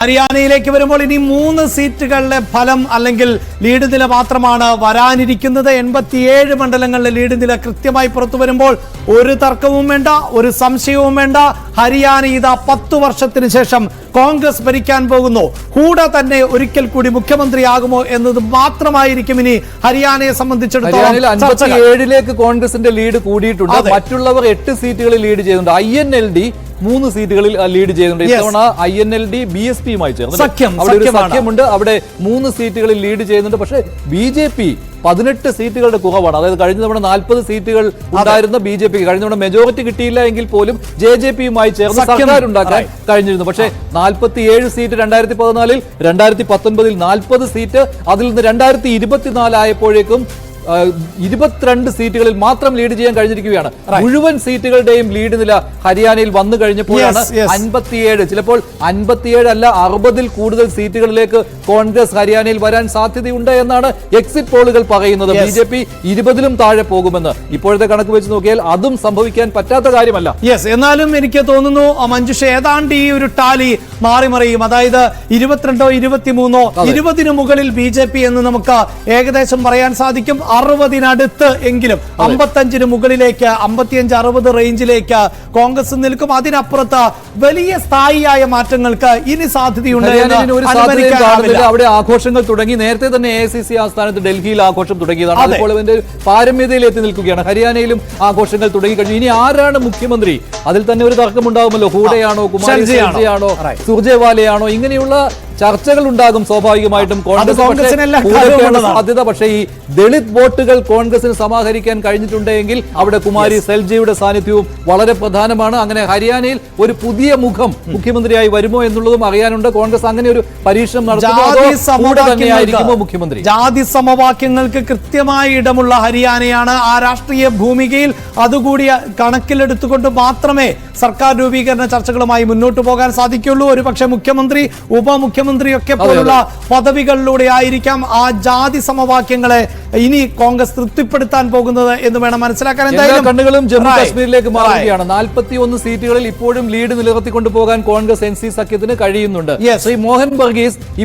ഹരിയാനയിലേക്ക് വരുമ്പോൾ ഇനി 3 സീറ്റുകളിലെ ഫലം അല്ലെങ്കിൽ ലീഡ് നില മാത്രമാണ് വരാനിരിക്കുന്നത്. 87 മണ്ഡലങ്ങളിലെ ലീഡ് നില കൃത്യമായി പുറത്തു വരുമ്പോൾ ഒരു തർക്കവും വേണ്ട, ഒരു സംശയവും വേണ്ട. ഹരിയാന ഇതാ 10 വർഷത്തിന് ശേഷം കോൺഗ്രസ് ഭരിക്കാൻ പോകുന്നു. കൂടെ തന്നെ ഒരിക്കൽ കൂടി മുഖ്യമന്ത്രിയാകുമോ എന്നത് മാത്രമായിരിക്കും ഇനി ഹരിയാനയെ സംബന്ധിച്ചിടത്തോളം. 57ലേക്ക് കോൺഗ്രസിന്റെ ലീഡ് കൂടിയിട്ടുണ്ട്. മറ്റുള്ളവർ 8 സീറ്റുകളിൽ ലീഡ് ചെയ്യുന്നുണ്ട്. INLD 3 സീറ്റുകളിൽ ലീഡ് ചെയ്യുന്നുണ്ട്. ഇത്തവണ INLD BSPയുമായി ചേർന്ന് സഖ്യമുണ്ട്. അവിടെ 3 സീറ്റുകളിൽ ലീഡ് ചെയ്യുന്നുണ്ട്. പക്ഷേ BJP 18 സീറ്റുകളുടെ കുറവാണ്. അതായത് കഴിഞ്ഞ തവണ 40 സീറ്റുകൾ ഉണ്ടായിരുന്ന BJPക്ക് കഴിഞ്ഞ തവണ മെജോറിറ്റി കിട്ടിയില്ല എങ്കിൽ പോലും JJPയുമായി ചേർന്ന് സർക്കാർ ഉണ്ടാക്കാൻ കഴിഞ്ഞിരുന്നു. പക്ഷേ 47 സീറ്റ് 2014-ൽ, 2019-ൽ 40 സീറ്റ്, അതിൽ നിന്ന് 2024 ആയപ്പോഴേക്കും 22 സീറ്റുകളിൽ മാത്രം ലീഡ് ചെയ്യാൻ കഴിഞ്ഞിരിക്കുകയാണ്. മുഴുവൻ സീറ്റുകളുടെയും ലീഡ് നില ഹരിയാനയിൽ വന്നു കഴിഞ്ഞപ്പോഴാണ് 57, ചിലപ്പോൾ 57 അല്ല 60-ൽ കൂടുതൽ സീറ്റുകളിലേക്ക് കോൺഗ്രസ് ഹരിയാനയിൽ വരാൻ സാധ്യതയുണ്ട് എന്നാണ് എക്സിറ്റ് പോളുകൾ പറയുന്നത്. BJP 20-ലും താഴെ പോകുമെന്ന് ഇപ്പോഴത്തെ കണക്ക് വെച്ച് നോക്കിയാൽ അതും സംഭവിക്കാൻ പറ്റാത്ത കാര്യമല്ല. എന്നാലും എനിക്ക് തോന്നുന്നു മഞ്ജുഷ ഏതാണ്ട് ഈ ഒരു ടാലി മാറിമറിയും. അതായത് 22-ഓ 23-ഓ 20-ന് മുകളിൽ BJP എന്ന് നമുക്ക് ഏകദേശം പറയാൻ സാധിക്കും. 60-നടുത്ത് എങ്കിലും 55-ന് മുകളിലേക്ക് 55-60 റേഞ്ചിലേക്ക് കോൺഗ്രസ് നിൽക്കും. അതിനപ്പുറത്ത് വലിയ സ്ഥായിയായ മാറ്റങ്ങൾക്ക് ഇനി സാധ്യതയുണ്ട്. അവിടെ ആഘോഷങ്ങൾ തുടങ്ങി. നേരത്തെ തന്നെ AICC ആസ്ഥാനത്ത് ഡൽഹിയിൽ ആഘോഷം തുടങ്ങിയതാണ്. അതുപോലെ അതിന്റെ പാരമ്യതയിൽ എത്തി നിൽക്കുകയാണ്. ഹരിയാനയിലും ആഘോഷങ്ങൾ തുടങ്ങി കഴിഞ്ഞു. ഇനി ആരാണ് മുഖ്യമന്ത്രി? അതിൽ തന്നെ ഒരു തർക്കമുണ്ടാകുമല്ലോ. ഹൂഡയാണോ, കുമാരി സെൽജിയാണോ, സുർജേവാലയാണോ? ഇങ്ങനെയുള്ള ചർച്ചകൾ ഉണ്ടാകും സ്വാഭാവികമായിട്ടും. സാധ്യത. പക്ഷേ ഈ ദളിത് വോട്ടുകൾ കോൺഗ്രസിന് സമാഹരിക്കാൻ കഴിഞ്ഞിട്ടുണ്ടെങ്കിൽ അവിടെ കുമാരി സെൽജിയുടെ സാന്നിധ്യവും വളരെ പ്രധാനമാണ്. അങ്ങനെ ഹരിയാനയിൽ ഒരു പുതിയ മുഖം മുഖ്യമന്ത്രിയായി വരുമോ എന്നുള്ളതും അറിയാനുണ്ട്. കോൺഗ്രസ് അങ്ങനെ ഒരു പരീക്ഷണം നടത്തുമോ മുഖ്യമന്ത്രി? ജാതി സമവാക്യങ്ങൾക്ക് കൃത്യമായ ഇടമുള്ള ഹരിയാനയാണ്. ആ രാഷ്ട്രീയ ഭൂമികയിൽ അതുകൂടി കണക്കിലെടുത്തുകൊണ്ട് മാത്രമേ സർക്കാർ രൂപീകരണ ചർച്ചകളുമായി മുന്നോട്ട് പോകാൻ സാധിക്കുള്ളൂ. ഒരുപക്ഷെ മുഖ്യമന്ത്രി, ഉപമുഖ്യമന്ത്രിയൊക്കെ പോലുള്ള പദവികളിലൂടെ ആയിരിക്കാം ആ ജാതി സമവാക്യങ്ങളെ ഇനി കോൺഗ്രസ് തൃപ്തിപ്പെടുത്താൻ പോകുന്നത് എന്ന് വേണം മനസ്സിലാക്കാൻ. എന്തായാലും കണ്ണുകളും ജമ്മു കാശ്മീരിലേക്ക് മാറുകയാണ്. 41 സീറ്റുകളിൽ ഇപ്പോഴും ലീഡ് നിലനിർത്തിക്കൊണ്ടു പോകാൻ കോൺഗ്രസ് NC സഖ്യത്തിന് കഴിയുന്നുണ്ട്. ശ്രീ മോഹൻ വർഗീസ്